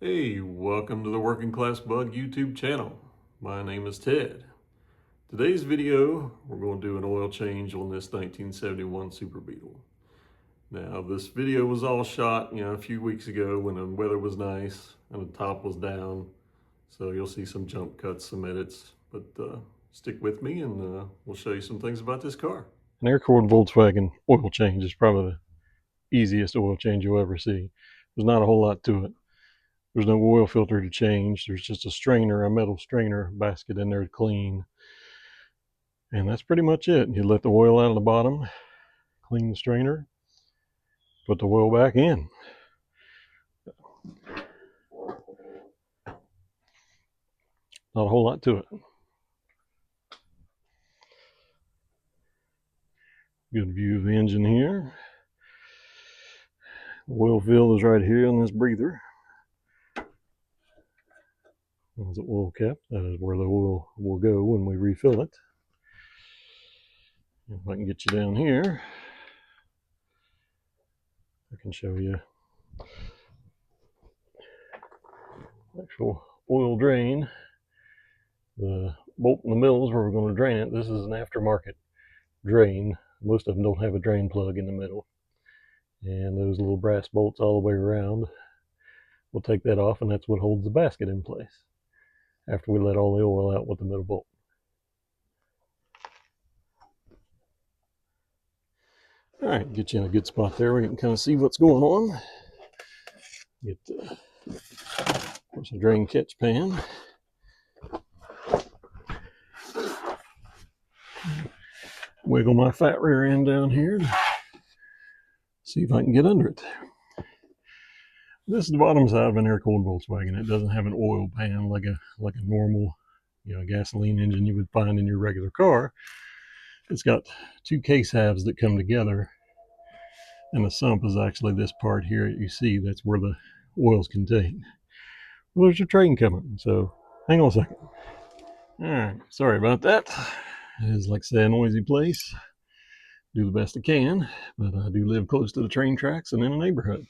Hey, welcome to the Working Class Bug YouTube channel. My name is Ted. Today's video, we're going to do an oil change on this 1971 Super Beetle. Now, this video was all shot, a few weeks ago when the weather was nice and the top was down. So you'll see some jump cuts, some edits, but stick with me and we'll show you some things about this car. An air-cooled Volkswagen oil change is probably the easiest oil change you'll ever see. There's not a whole lot to it. There's no oil filter to change. There's just a strainer, a metal strainer basket in there to clean. And that's pretty much it. You let the oil out of the bottom, clean the strainer, put the oil back in. Not a whole lot to it. Good view of the engine here. The oil fill is right here on this breather. There's the oil cap. That is where the oil will go when we refill it. If I can get you down here, I can show you actual oil drain. The bolt in the middle is where we're going to drain it. This is an aftermarket drain. Most of them don't have a drain plug in the middle. And those little brass bolts all the way around, we'll take that off, and that's what holds the basket in place after we let all the oil out with the middle bolt. All right, get you in a good spot there where you can kind of see what's going on. Get there's a drain catch pan. Wiggle my fat rear end down here to see if I can get under it. This is the bottom side of an air-cooled Volkswagen. It doesn't have an oil pan like a normal, gasoline engine you would find in your regular car. It's got two case halves that come together, and the sump is actually this part here that you see. That's where the oil's contained. Well, there's a train coming, so hang on a second. All right, sorry about that. It is, like I say, a noisy place. Do the best I can, but I do live close to the train tracks and in a neighborhood.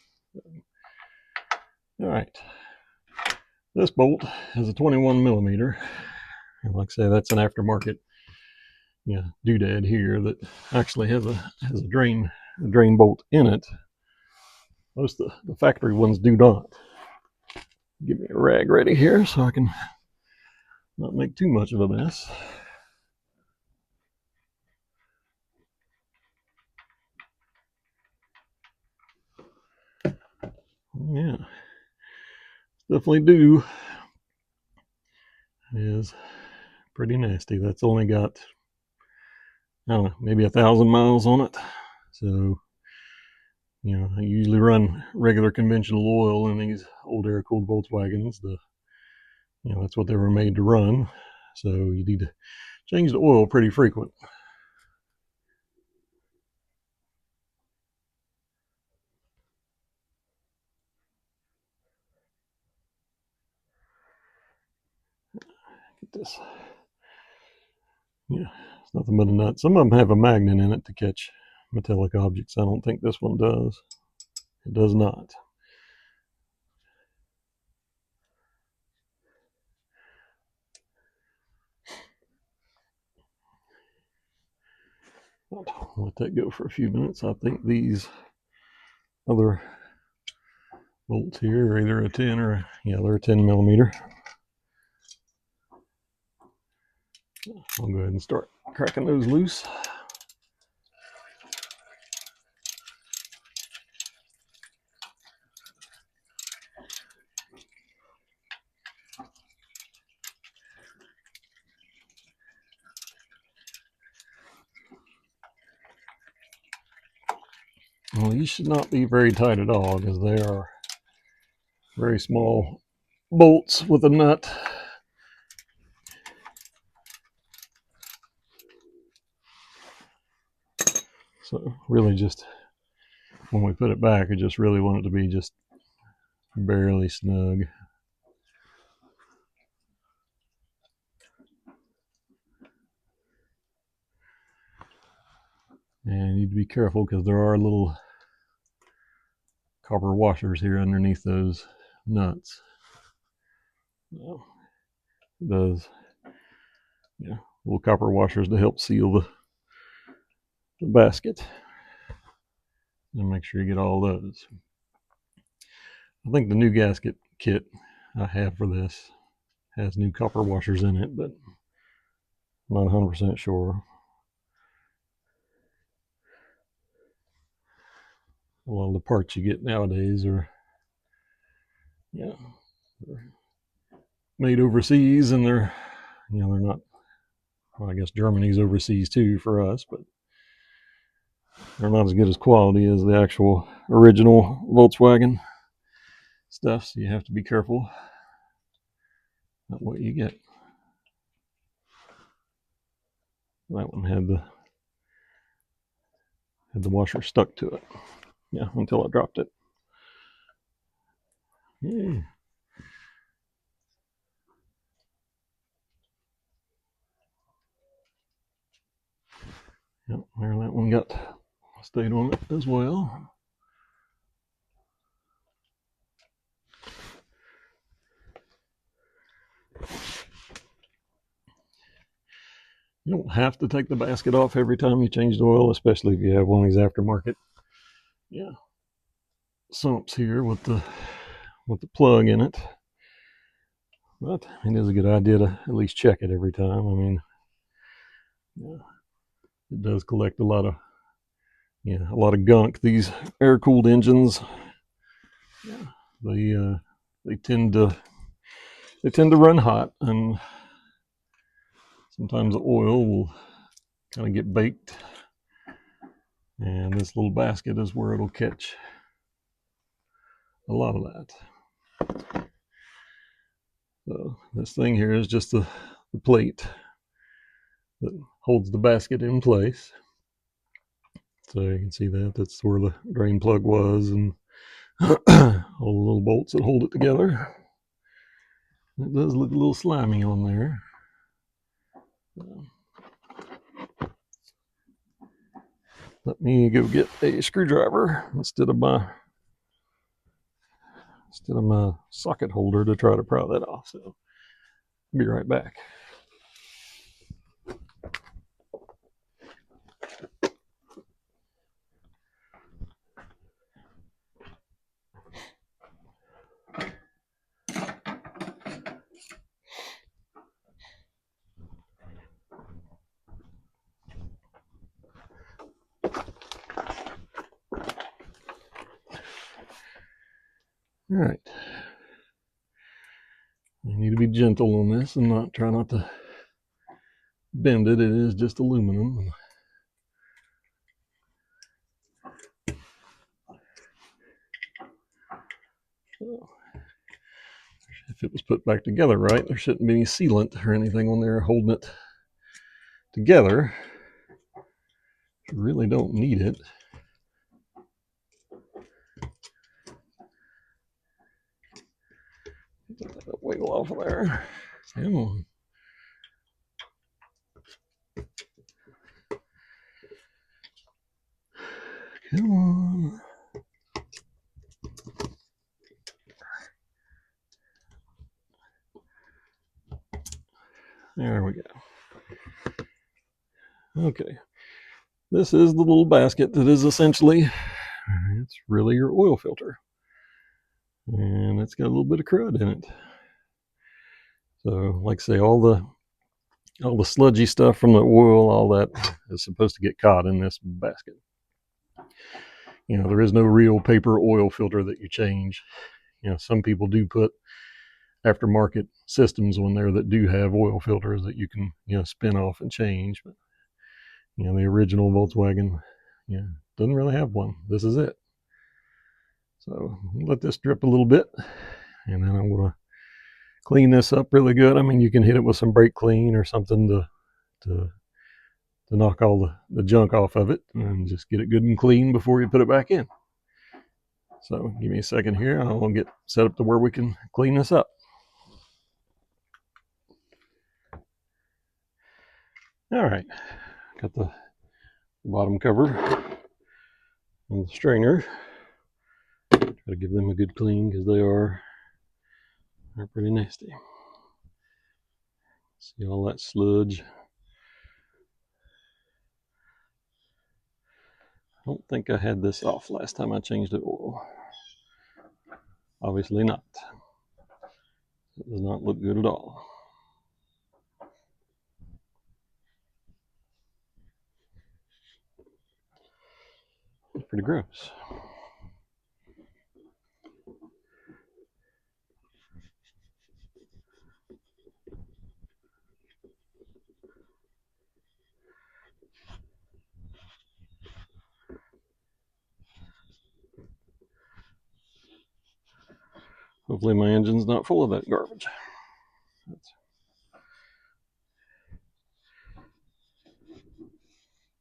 All right, this bolt is a 21 millimeter. And like I say, that's an aftermarket doodad here that actually has a drain bolt in it. Most of the factory ones do not. Get me a rag ready here so I can not make too much of a mess. Yeah, definitely do. It is pretty nasty. That's only got, I don't know, maybe 1,000 miles on it. So, I usually run regular conventional oil in these old air-cooled Volkswagens. That's what they were made to run. So you need to change the oil pretty frequent. Get this. Yeah, it's nothing but a nut. Some of them have a magnet in it to catch metallic objects. I don't think this one does. It does not. I'll let that go for a few minutes. I think these other bolts here are either a 10 or, they're a 10 millimeter. I'll go ahead and start cracking those loose. Well, these should not be very tight at all because they are very small bolts with a nut. So really just when we put it back, I just really want it to be just barely snug. And you need to be careful because there are little copper washers here underneath those nuts. It does, yeah, little copper washers to help seal the basket. And make sure you get all those. I think the new gasket kit I have for this has new copper washers in it, but I'm not 100% sure. A lot of the parts you get nowadays are, yeah, they're made overseas, and they're not, well, I guess Germany's overseas too for us, but they're not as good as quality as the actual original Volkswagen stuff, so you have to be careful about what you get. That one had the washer stuck to it, yeah, until I dropped it. Yay. Yep, there that one stayed on it as well. You don't have to take the basket off every time you change the oil, especially if you have one of these aftermarket, yeah, sumps here with the plug in it. But it is a good idea to at least check it every time. I mean, yeah, it does collect a lot of gunk. These air-cooled engines, yeah, they tend to run hot, and sometimes the oil will kind of get baked. And this little basket is where it'll catch a lot of that. So this thing here is just the plate that holds the basket in place. So you can see that's where the drain plug was, and all the little bolts that hold it together. It does look a little slimy on there. Let me go get a screwdriver instead of my socket holder to try to pry that off. So I'll be right back. All right. You need to be gentle on this and try not to bend it. It is just aluminum. So, if it was put back together right, there shouldn't be any sealant or anything on there holding it together. You really don't need it. Wiggle off of there. Come on. Come on. There we go. Okay. This is the little basket that is essentially, it's really your oil filter. And it's got a little bit of crud in it. So, like I say, all the sludgy stuff from the oil, all that is supposed to get caught in this basket. There is no real paper oil filter that you change. Some people do put aftermarket systems on there that do have oil filters that you can, spin off and change. But, the original Volkswagen, doesn't really have one. This is it. So let this drip a little bit, and then I'm going to clean this up really good. I mean, you can hit it with some brake clean or something to knock all the junk off of it, and just get it good and clean before you put it back in. So give me a second here. I'll get set up to where we can clean this up. All right, got the bottom cover and the strainer. Try to give them a good clean because they're pretty nasty. See all that sludge? I don't think I had this off last time I changed the oil. Obviously not. It does not look good at all. It's pretty gross. Hopefully my engine's not full of that garbage.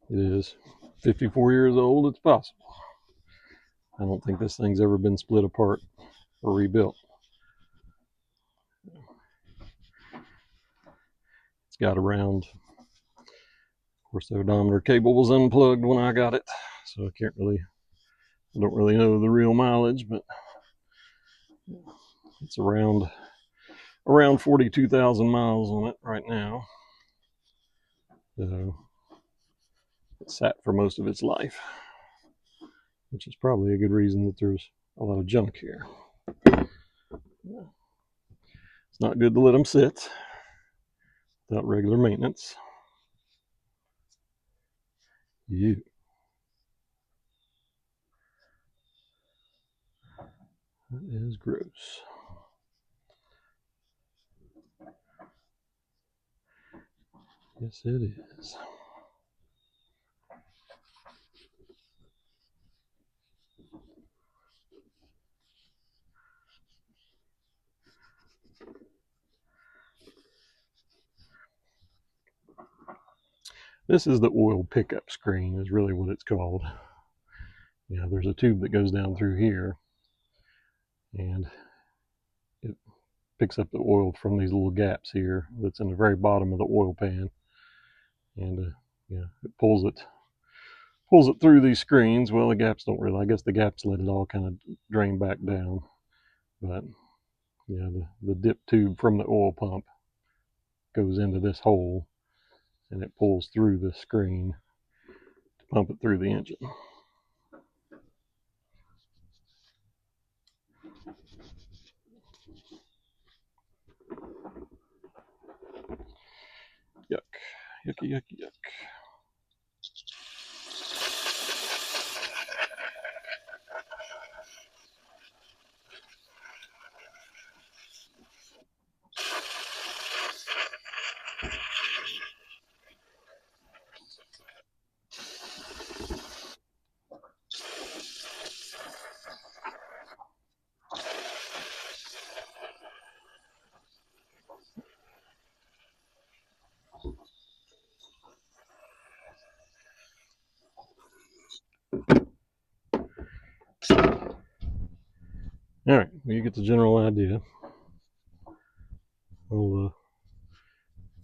It is 54 years old. It's possible. I don't think this thing's ever been split apart or rebuilt. It's got around, of course, the odometer cable was unplugged when I got it, so I don't really know the real mileage, but it's around 42,000 miles on it right now. So it sat for most of its life, which is probably a good reason that there's a lot of junk here. It's not good to let them sit without regular maintenance. That is gross. Yes, it is. This is the oil pickup screen, is really what it's called. Yeah, there's a tube that goes down through here, and it picks up the oil from these little gaps here that's in the very bottom of the oil pan, and yeah, it pulls it through these screens. Well, the gaps don't really. I guess the gaps let it all kind of drain back down, but yeah, the dip tube from the oil pump goes into this hole, and it pulls through the screen to pump it through the engine. Yuck. Yucky, yucky, yuck. All right, well, you get the general idea. I'll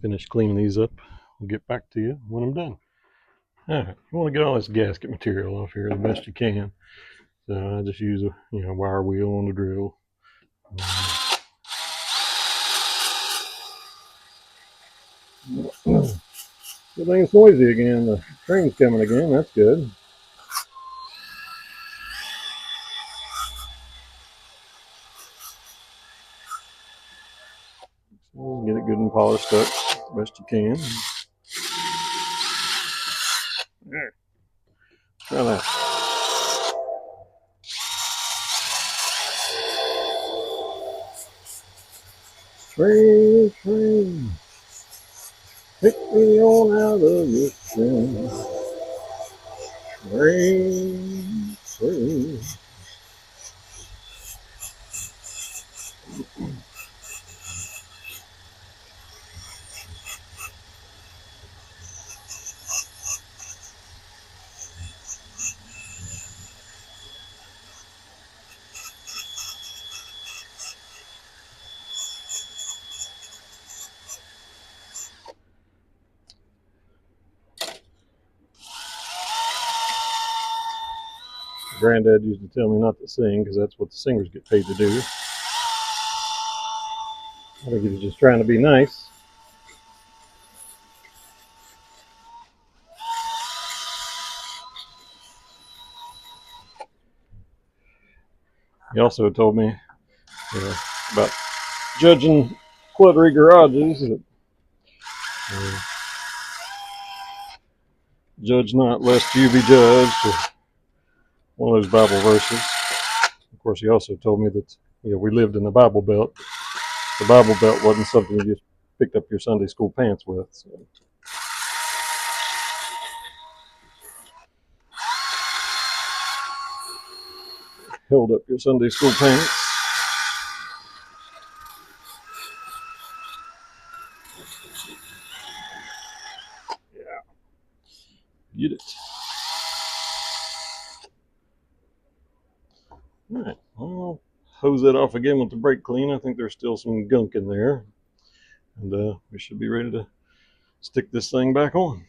finish cleaning these up. I'll get back to you when I'm done. All right, you want to get all this gasket material off here the best you can. So I just use a wire wheel on the drill. Good thing it's noisy again. The train's coming again. That's good. So get it good and polished up best you can. There. Try that. Train, pick me on out of this train. Train. Granddad used to tell me not to sing because that's what the singers get paid to do. I think he was just trying to be nice. He also told me about judging cluttery garages. That, judge not lest you be judged. One of those Bible verses. Of course, he also told me that we lived in the Bible Belt. The Bible Belt wasn't something you just picked up your Sunday school pants with. So. Held up your Sunday school pants. Get it. All right, I'll hose that off again with the brake clean. I think there's still some gunk in there. And we should be ready to stick this thing back on.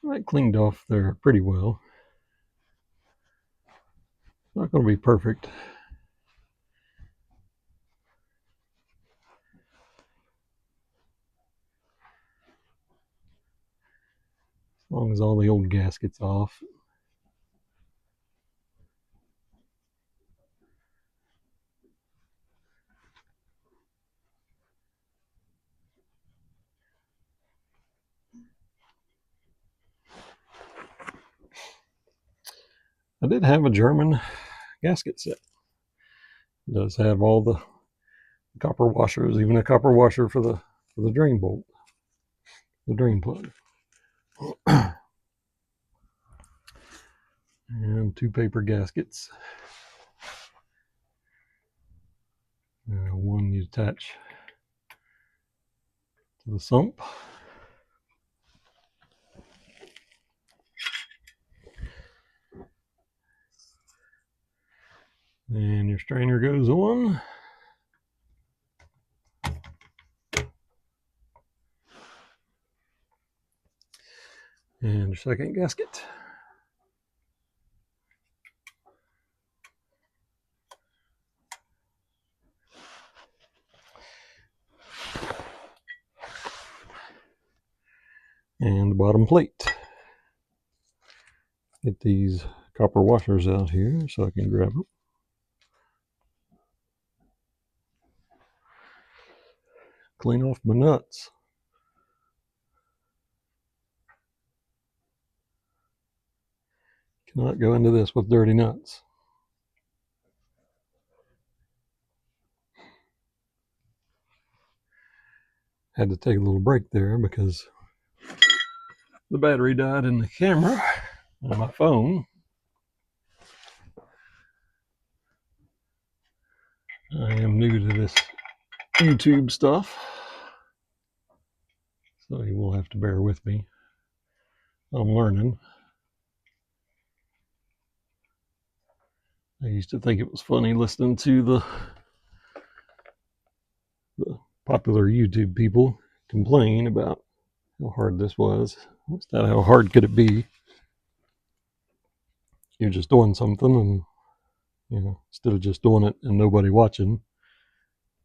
That cleaned off there pretty well. Not going to be perfect. As long as all the old gaskets off. I did have a German gasket set. It does have all the copper washers, even a copper washer for the drain bolt, the drain plug. And 2 paper gaskets. One you attach to the sump. And your strainer goes on. And your second gasket. And the bottom plate. Get these copper washers out here so I can grab them. Clean off my nuts. Cannot go into this with dirty nuts. Had to take a little break there because the battery died in the camera on my phone. I am new to this YouTube stuff, so you will have to bear with me. I'm learning. I used to think it was funny listening to the popular YouTube people complain about how hard this was. What's that? How hard could it be? You're just doing something, and instead of just doing it and nobody watching,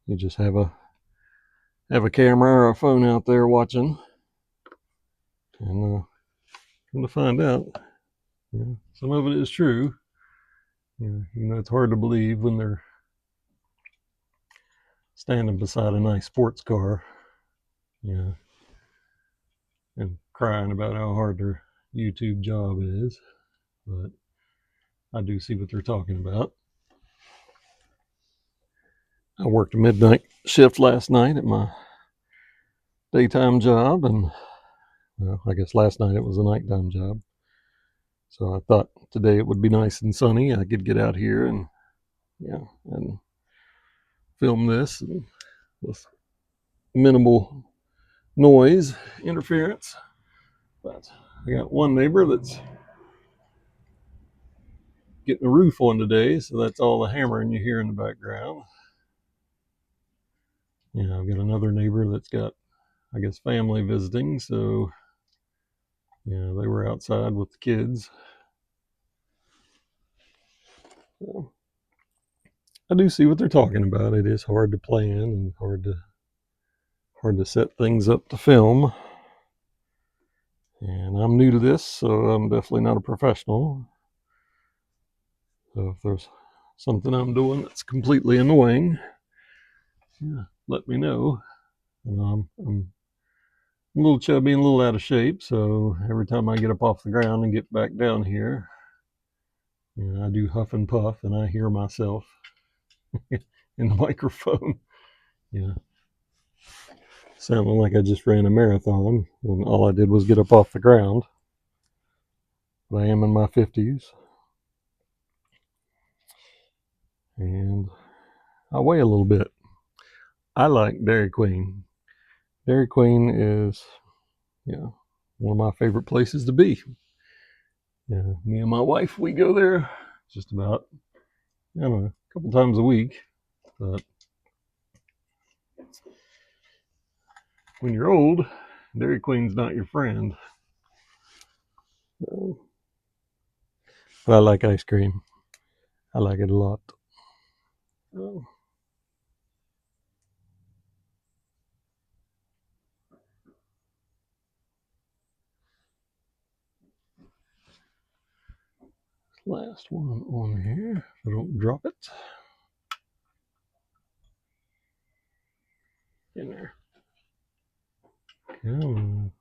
you just have a camera or a phone out there watching, and come to find out, some of it is true. It's hard to believe when they're standing beside a nice sports car, and crying about how hard their YouTube job is. But I do see what they're talking about. I worked a midnight shift last night at my daytime job, and I guess last night it was a nighttime job. So I thought today it would be nice and sunny. I could get out here and film this with minimal noise interference. But I got one neighbor that's getting the roof on today, so that's all the hammering you hear in the background. I've got another neighbor that's got, I guess, family visiting, so they were outside with the kids. So I do see what they're talking about. It is hard to plan and hard to set things up to film. And I'm new to this, so I'm definitely not a professional. So if there's something I'm doing that's completely annoying, yeah, let me know. I'm a little chubby and a little out of shape, so every time I get up off the ground and get back down here, I do huff and puff, and I hear myself in the microphone. Yeah, sounding like I just ran a marathon when all I did was get up off the ground. But I am in my 50s, and I weigh a little bit. I like Dairy Queen. Dairy Queen is, one of my favorite places to be. Me and my wife, we go there just about, I don't know, a couple times a week. But when you're old, Dairy Queen's not your friend. So, but I like ice cream. I like it a lot. So, last one on here, if I don't drop it. In there. Come on.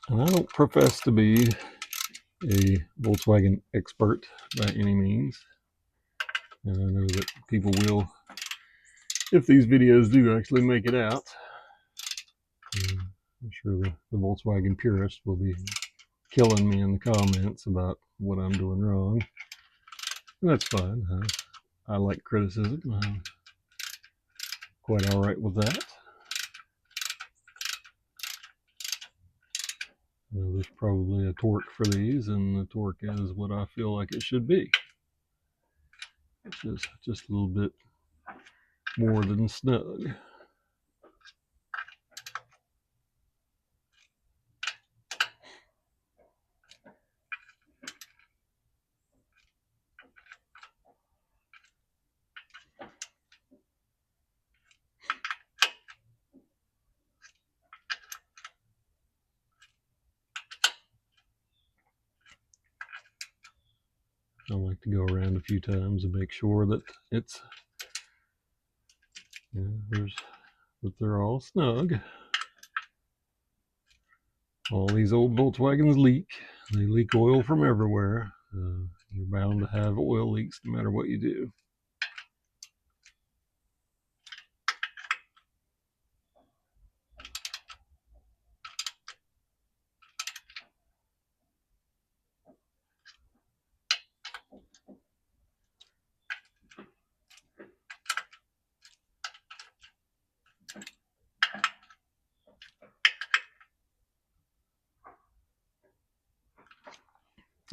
And I don't profess to be a Volkswagen expert by any means. And I know that people will, if these videos do actually make it out, I'm sure the Volkswagen purist will be killing me in the comments about what I'm doing wrong. And that's fine. I like criticism. I'm quite all right with that. There's probably a torque for these, and the torque is what I feel like it should be. It's just a little bit more than snug. I like to go around a few times and make sure that it's that they're all snug. All these old Volkswagens leak. They leak oil from everywhere. You're bound to have oil leaks no matter what you do.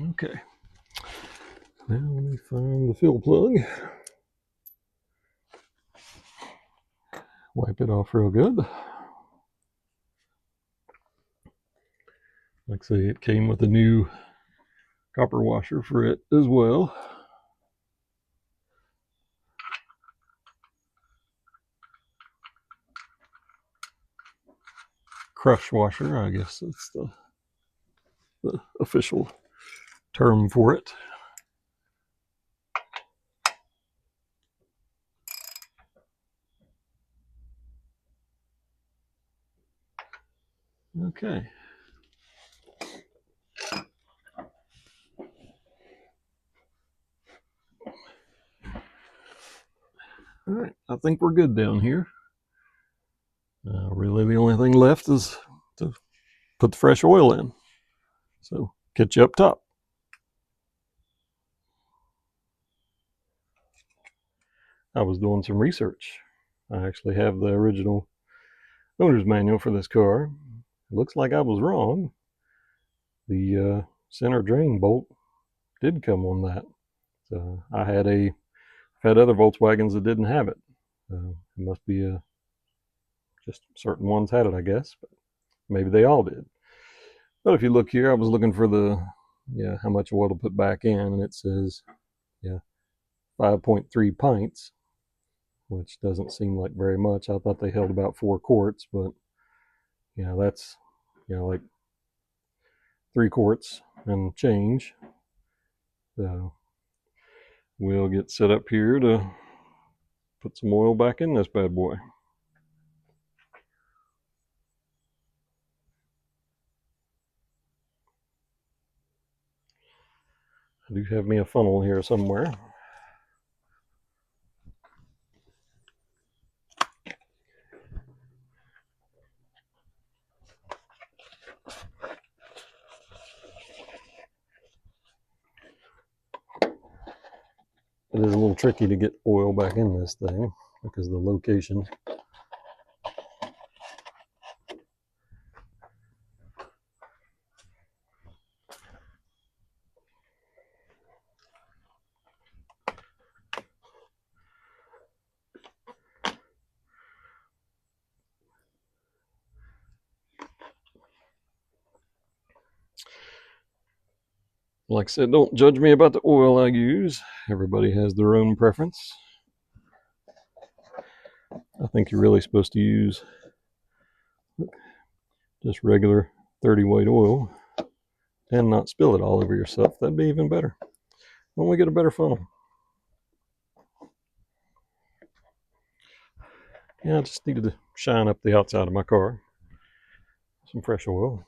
Okay. Now let me find the fill plug. Wipe it off real good. Like I say, it came with a new copper washer for it as well. Crush washer, I guess that's the official term for it. Okay. All right, I think we're good down here. Really, the only thing left is to put the fresh oil in. So, catch you up top. I was doing some research. I actually have the original owner's manual for this car. It looks like I was wrong. The center drain bolt did come on that. So I've had other Volkswagens that didn't have it. It must be just certain ones had it, I guess. But maybe they all did. But if you look here, I was looking for the yeah, how much oil to put back in, and it says, yeah, 5.3 pints, which doesn't seem like very much. I thought they held about 4 quarts, but yeah, that's, like 3 quarts and change. So we'll get set up here to put some oil back in this bad boy. I do have me a funnel here somewhere. It is a little tricky to get oil back in this thing because of the location. Like I said, don't judge me about the oil I use. Everybody has their own preference. I think you're really supposed to use just regular 30 weight oil and not spill it all over yourself. That'd be even better. When we get a better funnel. Yeah, I just needed to shine up the outside of my car. Some fresh oil.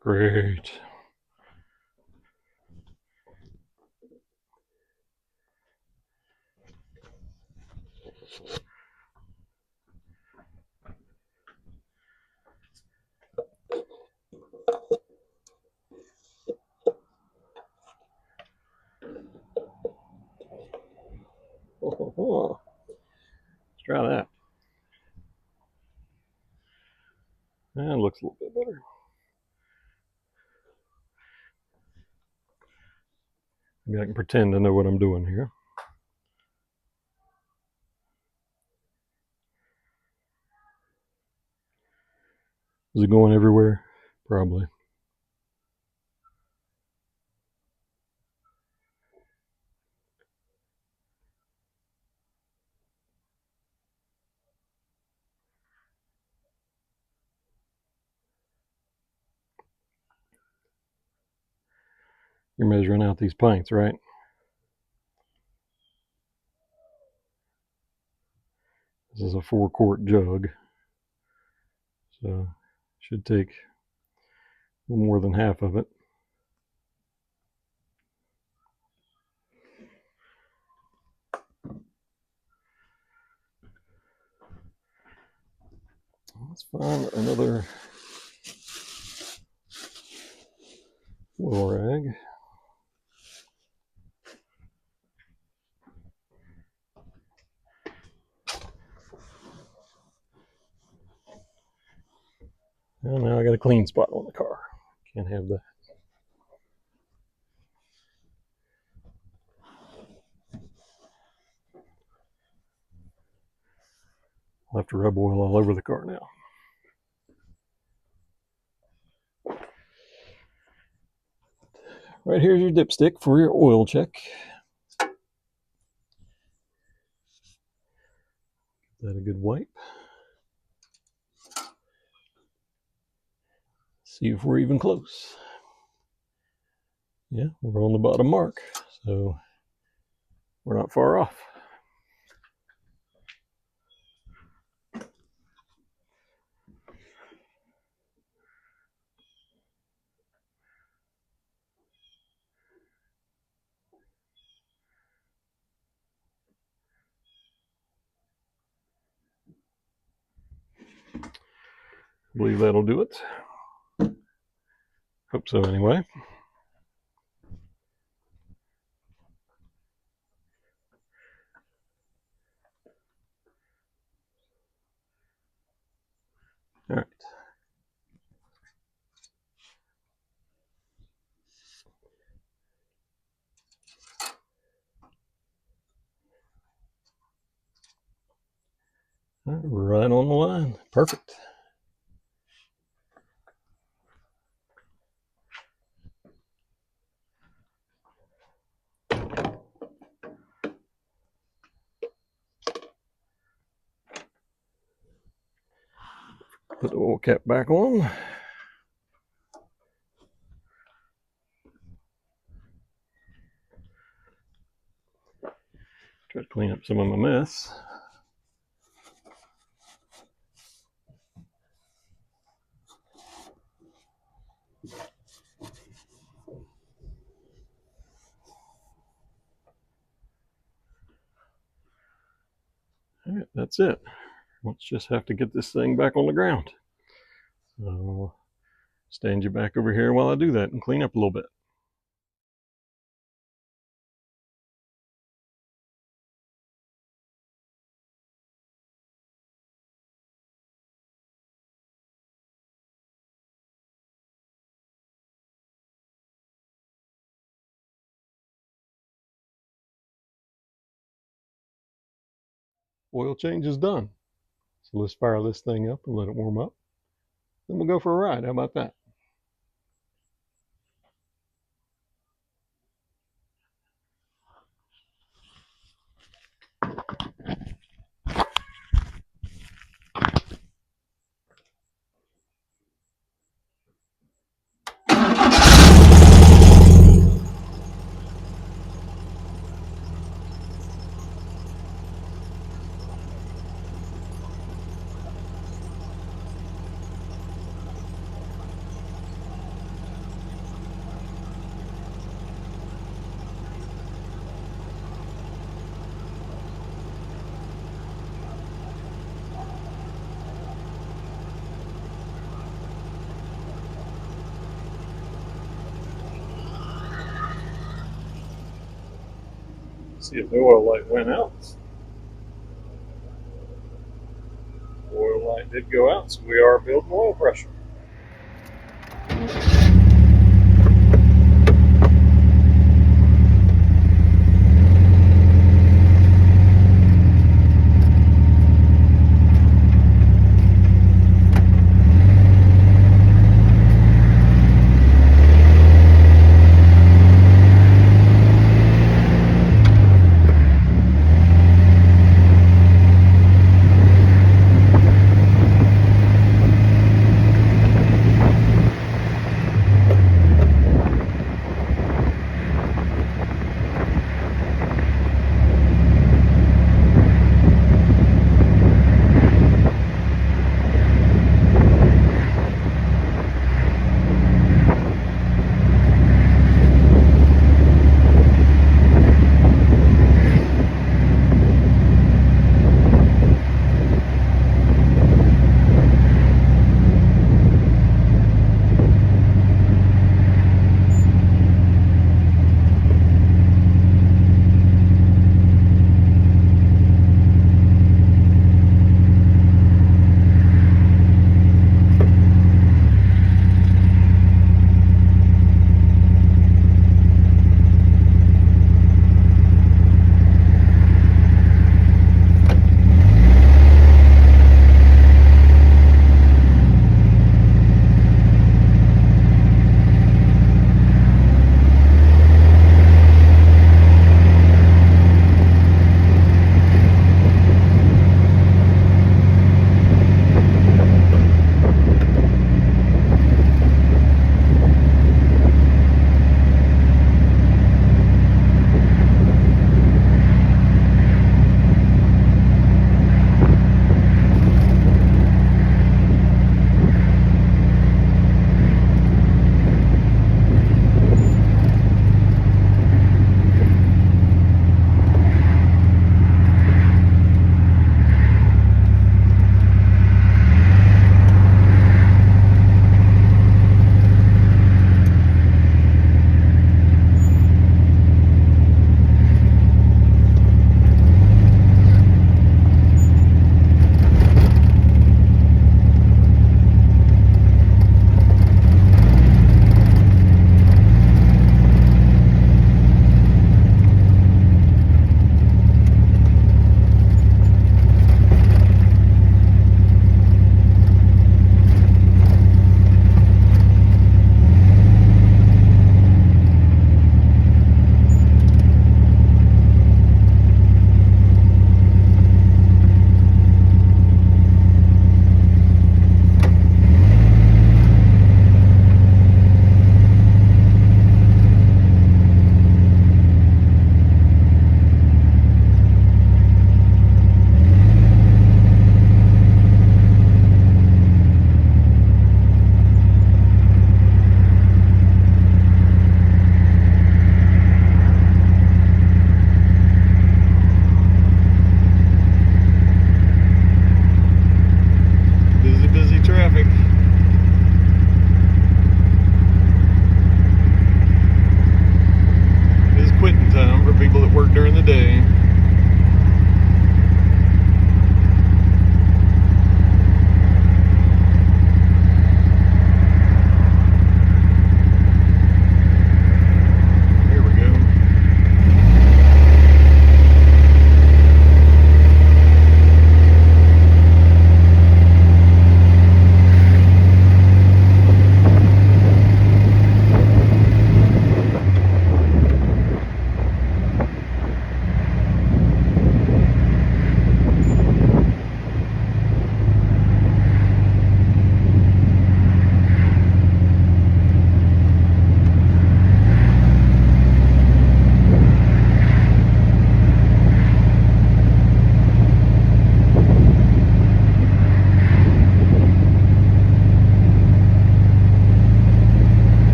Great. Let's try that. That looks a little bit better. Maybe I can pretend to know what I'm doing here. Is it going everywhere? Probably. You're measuring out these pints, right? This is a 4-quart jug. So should take a little more than half of it. Let's find another oil rag. Well, now I got a clean spot on the car. Can't have that. I'll have to rub oil all over the car now. Right here's your dipstick for your oil check. Is that a good wipe? See if we're even close. Yeah, we're on the bottom mark, so we're not far off. I believe that'll do it. Hope so anyway. All right. that on the line. Perfect. Put the oil cap back on. Try to clean up some of my mess. All right, that's it. Let's just have to get this thing back on the ground. So I'll stand you back over here while I do that and clean up a little bit. Oil change is done. So let's fire this thing up and let it warm up. Then we'll go for a ride. How about that? See if the oil light went out. The oil light did go out, so we are building oil pressure.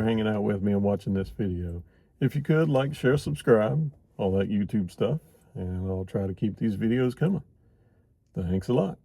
hanging out with me and watching this video. If you could, like, share, subscribe, all that YouTube stuff, and I'll try to keep these videos coming. Thanks a lot.